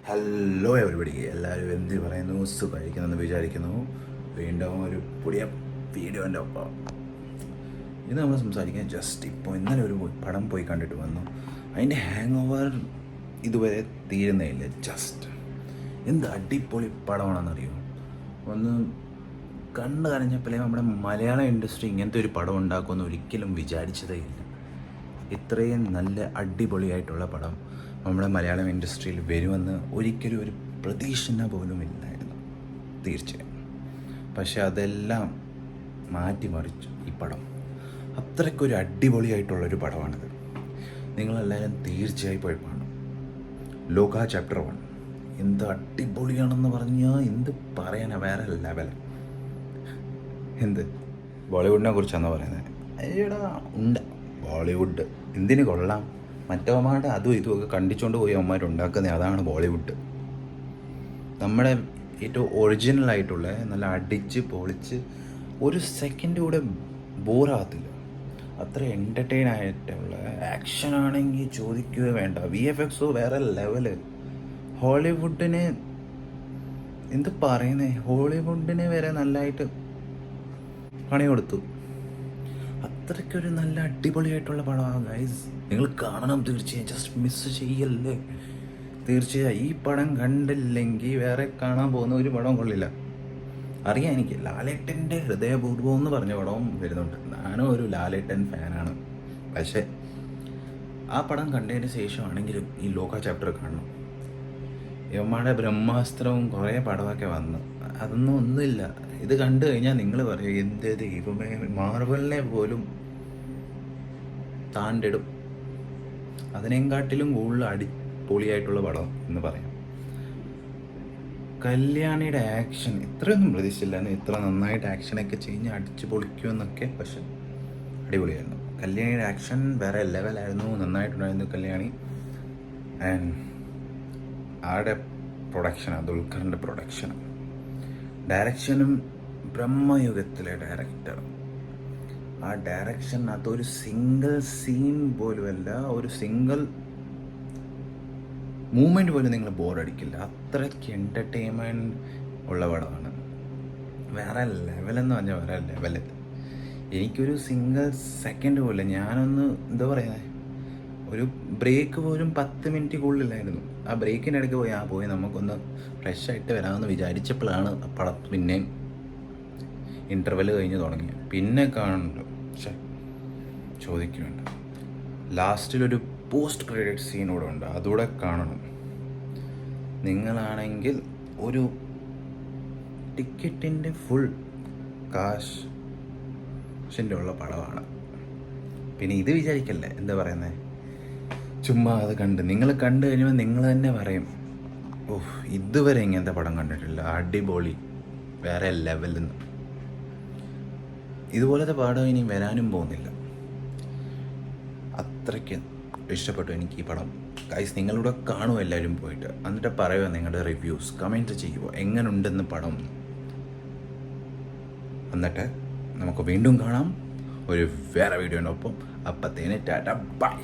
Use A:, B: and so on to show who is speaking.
A: Hello everybody, എല്ലാവരും എന്ത് പറയുന്നു? സുഖമായിരിക്കുന്നെന്ന് വിചാരിക്കുന്നു. വീണ്ടും ഒരു പുതിയ വീഡിയോൻ്റെ ഒപ്പം ഇത് നമ്മൾ സംസാരിക്കാൻ ഇപ്പോൾ ഇന്നലെ ഒരു പടം പോയി കണ്ടിട്ട് വന്നു. അതിൻ്റെ ഹാങ് ഓവർ ഇതുവരെ തീരുന്നേയില്ല. എന്ത് അടിപൊളി പടമാണെന്നറിയോ? ഒന്ന് കണ്ടു കരഞ്ഞപ്പോഴേ നമ്മുടെ മലയാള ഇൻഡസ്ട്രി ഇങ്ങനത്തെ ഒരു പടം ഉണ്ടാക്കുമെന്ന് ഒരിക്കലും വിചാരിച്ചതേ ഇല്ല. ഇത്രയും നല്ല അടിപൊളിയായിട്ടുള്ള പടം നമ്മുടെ മലയാളം ഇൻഡസ്ട്രിയിൽ വരുമെന്ന് ഒരിക്കലും ഒരു പ്രതീക്ഷ പോലും ഇല്ലായിരുന്നു, തീർച്ചയായും. പക്ഷെ അതെല്ലാം മാറ്റിമറിച്ചു ഈ പടം. അത്രയ്ക്കൊരു അടിപൊളിയായിട്ടുള്ളൊരു പടമാണിത്. നിങ്ങളെല്ലാവരും തീർച്ചയായും പോയി കാണും. ലോക ചാപ്റ്റർ 1 എന്ത് അടിപൊളിയാണെന്ന് പറഞ്ഞാൽ എന്ത് പറയാനാ, വേറെ ലെവൽ. എന്ത് ബോളിവുഡിനെ കുറിച്ചാണെന്ന് പറയുന്നത്? എടാ ഉണ്ട്, ബോളിവുഡ് എന്തിനു കൊള്ളാം. മറ്റവന്മാരുടെ അതും ഇതുമൊക്കെ കണ്ടിച്ചുകൊണ്ട് പോയി അവന്മാരുണ്ടാക്കുന്നത്, അതാണ് ബോളിവുഡ്. നമ്മുടെ ഏറ്റവും ഒറിജിനലായിട്ടുള്ള നല്ല അടിച്ച് പൊളിച്ച് ഒരു സെക്കൻഡ് കൂടെ ബോറാകത്തില്ല, അത്ര എൻ്റർടൈൻ ആയിട്ടുള്ള ആക്ഷനാണെങ്കിൽ ചോദിക്കുക വേണ്ട. VFX വേറെ ലെവല്. ഹോളിവുഡിന് എന്ത് പറയുന്നേ, ഹോളിവുഡിന് വരെ നല്ലതായിട്ട് പണി കൊടുത്തു. അത്രയ്ക്കൊരു നല്ല അടിപൊളിയായിട്ടുള്ള പടമാണ് ഗൈസ്. നിങ്ങൾ കാണണം തീർച്ചയായും. ജസ്റ്റ് മിസ് ചെയ്യല്ലേ തീർച്ചയായും. ഈ പടം കണ്ടില്ലെങ്കിൽ വേറെ കാണാൻ പോകുന്ന ഒരു പടവും കൊള്ളില്ല. അറിയാം, എനിക്ക് ലാലേട്ടൻ്റെ ഹൃദയപൂർവ്വം എന്ന് പറഞ്ഞ പടവും വരുന്നുണ്ട്. ഞാനും ഒരു ലാലേട്ടൻ ഫാനാണ്. പക്ഷേ ആ പടം കണ്ടതിന് ശേഷമാണെങ്കിലും ഈ ലോക ചാപ്റ്റർ കാണണം. ഇവന്മാരുടെ ബ്രഹ്മാസ്ത്രവും കുറേ പടമൊക്കെ വന്നു, അതൊന്നും ഒന്നുമില്ല. ഇത് കണ്ടു കഴിഞ്ഞാൽ നിങ്ങൾ പറയും എന്ത് ദൈവമേ, മാർവലിനെ പോലും താണ്ടിടും. അതിനെക്കാട്ടിലും കൂടുതൽ അടിപൊളിയായിട്ടുള്ള പടം എന്ന് പറയാം. കല്യാണിയുടെ ആക്ഷൻ ഇത്രയൊന്നും പ്രതീക്ഷിച്ചില്ലായിരുന്നു, ഇത്ര നന്നായിട്ട് ആക്ഷനൊക്കെ ചെയ്ഞ്ഞ് അടിച്ചു പൊളിക്കുമെന്നൊക്കെ. പക്ഷെ അടിപൊളിയായിരുന്നു. കല്യാണിയുടെ ആക്ഷൻ വേറെ ലെവലായിരുന്നു, നന്നായിട്ടുണ്ടായിരുന്നു കല്യാണി. ആൻഡ് ആടെ പ്രൊഡക്ഷനാണ്, ദുൽഖറിൻ്റെ പ്രൊഡക്ഷനും ഡയറക്ഷനും. ബ്രഹ്മയുഗത്തിലെ ഡയറക്ടർ, ആ ഡയറക്ഷൻ അതൊരു സിംഗിൾ സീൻ പോലുമല്ല, ഒരു സിംഗിൾ മൂമെൻ്റ് പോലും നിങ്ങൾ ബോറടിക്കില്ല. അത്രയ്ക്ക് എൻ്റർടൈൻമെൻറ്റ് ഉള്ള പടമാണ്. വേറെ ലെവലെന്ന് പറഞ്ഞാൽ വേറെ ലെവല്. എനിക്കൊരു സിംഗിൾ സെക്കൻഡ് പോലും ഞാനൊന്ന് എന്താ പറയുന്നത്, ഒരു ബ്രേക്ക് പോലും 10 മിനിറ്റ് കൂടുതലായിരുന്നു. ആ ബ്രേക്കിനിടയ്ക്ക് പോയി നമുക്കൊന്ന് ഫ്രഷ് ആയിട്ട് വരാമെന്ന് വിചാരിച്ചപ്പോഴാണ് പടം പിന്നെയും ഇൻ്റർവെൽ കഴിഞ്ഞ് തുടങ്ങി. പിന്നെ കാണുന്നുണ്ട്, പക്ഷേ ചോദിക്കുന്നുണ്ട്. ലാസ്റ്റിലൊരു പോസ്റ്റ് ക്രെഡിറ്റ് സീൻ കൂടെ ഉണ്ട്, അതുകൂടെ കാണണം. നിങ്ങളാണെങ്കിൽ ഒരു ടിക്കറ്റിൻ്റെ ഫുൾ കാശിൻ്റെ ഉള്ള പടമാണ്. പിന്നെ ഇത് വിചാരിക്കല്ലേ, എന്താ പറയുന്നത്, ചുമ്മാ അത് നിങ്ങൾ കണ്ടു കഴിയുമ്പോൾ നിങ്ങൾ തന്നെ പറയും, ഓഹ് ഇതുവരെ ഇങ്ങനത്തെ പടം കണ്ടിട്ടില്ല, അടിപൊളി, വേറെ ലെവലിൽ നിന്ന്. ഇതുപോലത്തെ പടം ഇനി വരാനും പോകുന്നില്ല. അത്രയ്ക്ക് ഇഷ്ടപ്പെട്ടു എനിക്ക് ഈ പടം. ഗൈസ്, നിങ്ങളിവിടെ കാണുമോ എല്ലാവരും പോയിട്ട്, എന്നിട്ട് പറയുമോ നിങ്ങളുടെ റിവ്യൂസ്, കമൻറ്റ് ചെയ്യുമോ എങ്ങനെ ഉണ്ടെന്ന് പടം. എന്നിട്ട് നമുക്ക് വീണ്ടും കാണാം ഒരു വേറെ വീഡിയോനൊപ്പം. അപ്പത്തേന് ടാറ്റ ബൈ.